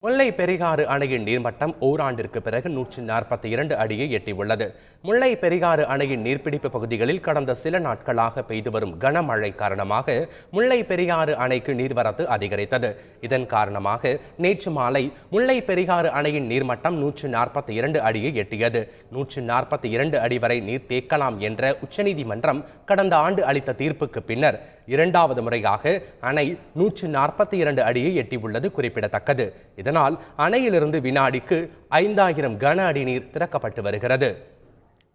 முல்லை பெரியாறு அணையின் நீர்மட்டம் ஓராண்டிற்கு பிறகு 142 அடியை எட்டியுள்ளது. முல்லை பெரியாறு அணையின் நீர்பிடிப்பு பகுதிகளில் கடந்த சில நாட்களாக பெய்து வரும் கனமழை காரணமாக முல்லை பெரியாறு அணைக்கு நீர்வரத்து அதிகரித்தது. இதன் காரணமாக நேற்று மாலை முல்லை பெரியாறு அணையின் நீர்மட்டம் 142 அடியை எட்டியது. 142 அடி வரை நீர் தேக்கலாம் என்ற உச்சநீதிமன்றம் கடந்த ஆண்டு அளித்த தீர்ப்புக்கு பின்னர் இரண்டாவது முறையாக அணை 142 அடியை எட்டியுள்ளது குறிப்பிடத்தக்கது. இதனால் அணையிலிருந்து வினாடிக்கு 5000 கன அடி நீர் திறக்கப்பட்டு வருகிறது.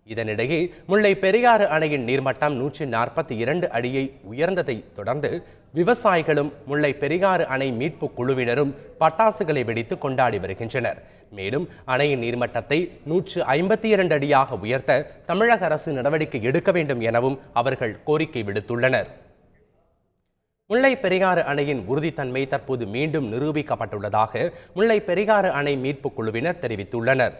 இதனிடையே முல்லை பெரியாறு அணையின் நீர்மட்டம் 142 அடியை உயர்ந்ததை தொடர்ந்து விவசாயிகளும் முல்லை பெரியாறு அணை மீட்பு குழுவினரும் பட்டாசுகளை வெடித்து கொண்டாடி வருகின்றனர். மேலும் அணையின் நீர்மட்டத்தை 152 அடியாக உயர்த்த தமிழக அரசு நடவடிக்கை எடுக்க வேண்டும் எனவும் அவர்கள் கோரிக்கை விடுத்துள்ளனர். முல்லை பெரியாறு அணையின் உறுதித்தன்மை தற்போது மீண்டும் நிரூபிக்கப்பட்டுள்ளதாக முல்லை பெரியாறு அணை மீட்பு குழுவினர் தெரிவித்துள்ளனர்.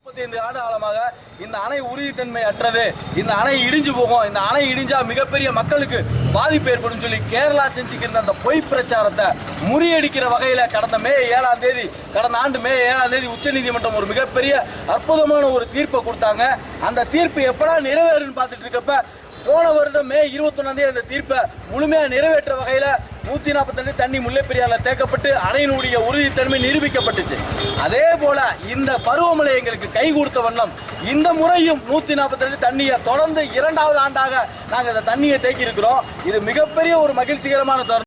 35 ஆண்டு காலமாக இந்த அணை உறுதித்தன்மை அற்றது, இந்த அணை இடிஞ்சு போகும், இந்த அணை இடிஞ்சா மிகப்பெரிய மக்களுக்கு பாதிப்பு ஏற்படும் சொல்லி கேரளா செஞ்சுக்கிற அந்த பொய் பிரச்சாரத்தை முறியடிக்கிற வகையில கடந்த ஆண்டு மே 7ஆம் தேதி உச்சநீதிமன்றம் ஒரு மிகப்பெரிய அற்புதமான ஒரு தீர்ப்பை கொடுத்தாங்க. அந்த தீர்ப்பு எப்படா நிறைவேறுன்னு பார்த்துட்டு இருக்கப்ப போன வருடம் மே 21ஆம் தேதி அந்த தீர்ப்பை முழுமையாக நிறைவேற்ற வகையில 142 தண்ணி முல்லை பெரியாறுல தேக்கப்பட்டு அணையினுடைய உறுதித்தன்மை நிரூபிக்கப்பட்டுச்சு. அதே போல இந்த பருவமழை எங்களுக்கு கை கொடுத்த வண்ணம் இந்த முறையும் 142 தண்ணியை தொடர்ந்து 2வது ஆண்டாக நாங்கள் இந்த தண்ணியை தேக்கி இருக்கிறோம். இது மிகப்பெரிய ஒரு மகிழ்ச்சிகரமான தருணம்.